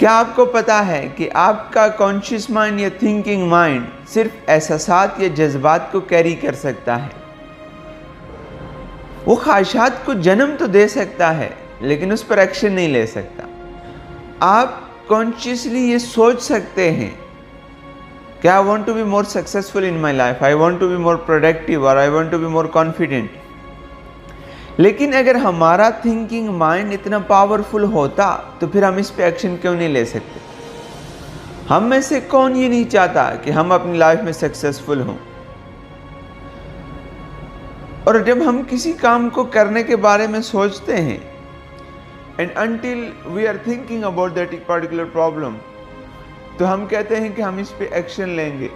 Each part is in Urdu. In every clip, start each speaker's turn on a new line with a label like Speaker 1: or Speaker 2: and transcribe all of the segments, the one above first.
Speaker 1: کیا آپ کو پتا ہے کہ آپ کا کانشیس مائنڈ یا تھنکنگ مائنڈ صرف احساسات یا جذبات کو کیری کر سکتا ہے؟ وہ خواہشات کو جنم تو دے سکتا ہے لیکن اس پر ایکشن نہیں لے سکتا۔ آپ کانشیسلی یہ سوچ سکتے ہیں کہ I want to be more successful in my life, I want to be more productive or I want to be more confident۔ لیکن اگر ہمارا تھنکنگ مائنڈ اتنا پاورفل ہوتا تو پھر ہم اس پہ ایکشن کیوں نہیں لے سکتے؟ ہم میں سے کون یہ نہیں چاہتا کہ ہم اپنی لائف میں سکسیسفل ہوں؟ اور جب ہم کسی کام کو کرنے کے بارے میں سوچتے ہیں and until we are thinking about that particular problem تو ہم کہتے ہیں کہ ہم اس پہ ایکشن لیں گے،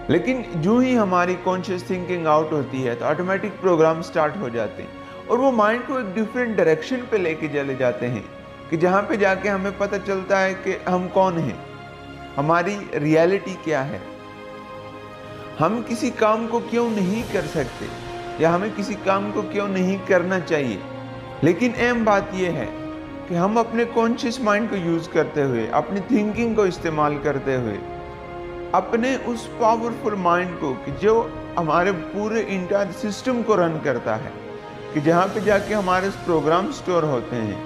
Speaker 1: لیکن جو ہی ہماری کانشیس تھنکنگ آؤٹ ہوتی ہے تو آٹومیٹک پروگرام سٹارٹ ہو جاتے ہیں اور وہ مائنڈ کو ایک ڈیفرنٹ ڈائریکشن پہ لے کے چلے جاتے ہیں کہ جہاں پہ جا کے ہمیں پتہ چلتا ہے کہ ہم کون ہیں، ہماری ریالٹی کیا ہے، ہم کسی کام کو کیوں نہیں کر سکتے یا ہمیں کسی کام کو کیوں نہیں کرنا چاہیے۔ لیکن اہم بات یہ ہے کہ ہم اپنے کانشیس مائنڈ کو یوز کرتے ہوئے، اپنی تھنکنگ کو استعمال کرتے ہوئے، اپنے اس پاورفل مائنڈ کو کہ جو ہمارے پورے انٹائر سسٹم کو رن کرتا ہے، کہ جہاں پہ جا کے ہمارے پروگرام سٹور ہوتے ہیں،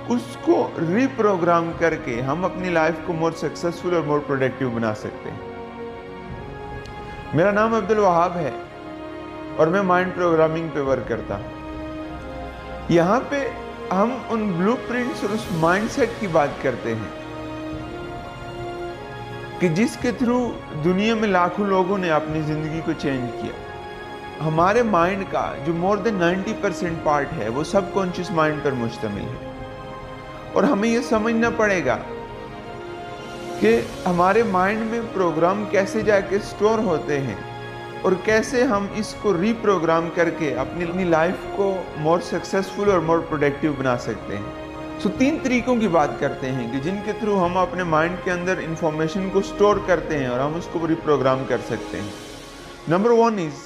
Speaker 1: اس کو ری پروگرام کر کے ہم اپنی لائف کو مور سکسیسفل اور مور پروڈکٹیو بنا سکتے ہیں۔ میرا نام عبدالوہاب ہے اور میں مائنڈ پروگرامنگ پہ ورک کرتا ہوں۔ یہاں پہ ہم ان بلو پرنٹس اور اس مائنڈ سیٹ کی بات کرتے ہیں کہ جس کے تھرو دنیا میں لاکھوں لوگوں نے اپنی زندگی کو چینج کیا۔ ہمارے مائنڈ کا جو مور دین 90% پارٹ ہے وہ سب کانشیس مائنڈ پر مشتمل ہے، اور ہمیں یہ سمجھنا پڑے گا کہ ہمارے مائنڈ میں پروگرام کیسے جا کے سٹور ہوتے ہیں اور کیسے ہم اس کو ری پروگرام کر کے اپنی لائف کو مور سکسیسفل اور مور پروڈکٹیو بنا سکتے ہیں۔ سو 3 طریقوں کی بات کرتے ہیں کہ جن کے تھرو ہم اپنے مائنڈ کے اندر انفارمیشن کو سٹور کرتے ہیں اور ہم اس کو ری پروگرام کر سکتے ہیں۔ Number 1 is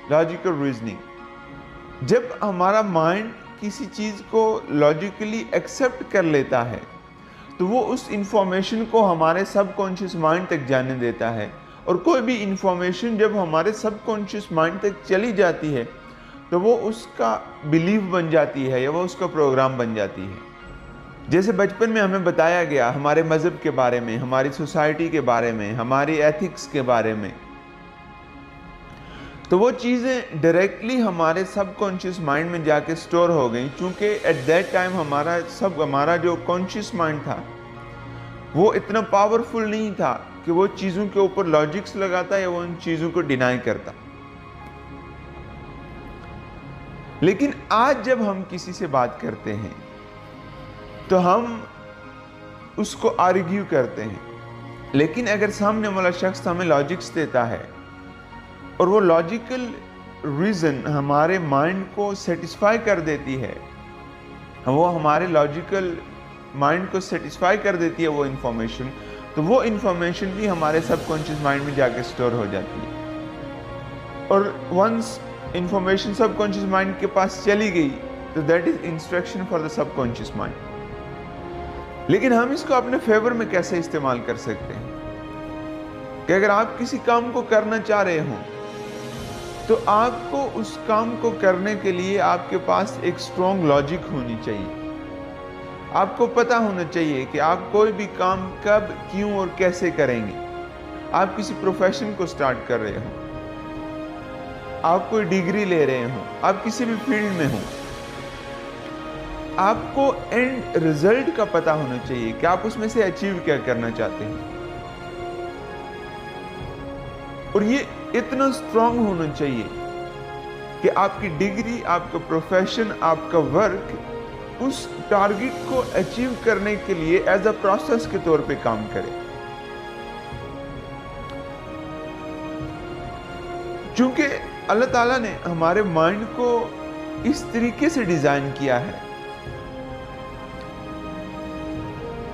Speaker 1: logical reasoning. جب ہمارا مائنڈ کسی چیز کو لاجیکلی ایکسیپٹ کر لیتا ہے تو وہ اس انفارمیشن کو ہمارے سب کانشیس مائنڈ تک جانے دیتا ہے، اور کوئی بھی انفارمیشن جب ہمارے سب کانشیس مائنڈ تک چلی جاتی ہے تو وہ اس کا بیلیف بن جاتی ہے یا وہ اس کا پروگرام بن جاتی ہے۔ جیسے بچپن میں ہمیں بتایا گیا ہمارے مذہب کے بارے میں، ہماری سوسائٹی کے بارے میں، ہماری ایتھکس کے بارے میں، تو وہ چیزیں ڈائریکٹلی ہمارے سب کانشیس مائنڈ میں جا کے سٹور ہو گئیں، چونکہ ایٹ دیٹ ٹائم ہمارا جو کانشیس مائنڈ تھا وہ اتنا پاورفل نہیں تھا کہ وہ چیزوں کے اوپر لاجکس لگاتا یا وہ ان چیزوں کو ڈینائی کرتا۔ لیکن آج جب ہم کسی سے بات کرتے ہیں تو ہم اس کو آرگیو کرتے ہیں، لیکن اگر سامنے والا شخص ہمیں لاجکس دیتا ہے اور وہ لاجیکل ریزن ہمارے مائنڈ کو سیٹسفائی کر دیتی ہے، وہ ہمارے لاجیکل مائنڈ کو سیٹسفائی کر دیتی ہے وہ انفارمیشن، تو وہ انفارمیشن بھی ہمارے سب کانشیس مائنڈ میں جا کے سٹور ہو جاتی ہے، اور ونس انفارمیشن سب کانشیس مائنڈ کے پاس چلی گئی تو that is instruction for the sub conscious mind. لیکن ہم اس کو اپنے فیور میں کیسے استعمال کر سکتے ہیں کہ اگر آپ کسی کام کو کرنا چاہ رہے ہوں تو آپ کو اس کام کو کرنے کے لیے آپ کے پاس ایک اسٹرانگ لاجک ہونی چاہیے۔ آپ کو پتہ ہونا چاہیے کہ آپ کوئی بھی کام کب، کیوں اور کیسے کریں گے۔ آپ کسی پروفیشن کو سٹارٹ کر رہے ہوں، آپ کوئی ڈگری لے رہے ہوں، آپ کسی بھی فیلڈ میں ہوں، آپ کو اینڈ ریزلٹ کا پتہ ہونا چاہیے کہ آپ اس میں سے اچیو کیا کرنا چاہتے ہیں، اور یہ اتنا اسٹرانگ ہونا چاہیے کہ آپ کی ڈگری، آپ کا پروفیشن، آپ کا ورک اس ٹارگٹ کو اچیو کرنے کے لیے ایز اے پروسیس کے طور پہ کام کرے۔ چونکہ اللہ تعالیٰ نے ہمارے مائنڈ کو اس طریقے سے ڈیزائن کیا ہے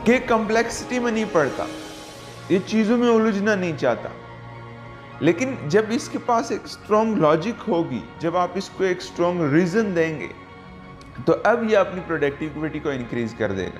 Speaker 1: کہ کمپلیکسٹی میں نہیں پڑتا، یہ چیزوں میں الجھنا نہیں چاہتا، لیکن جب اس کے پاس ایک اسٹرانگ لاجک ہوگی، جب آپ اس کو ایک اسٹرانگ ریزن دیں گے تو اب یہ اپنی پروڈکٹیوٹی کو انکریز کر دے گا۔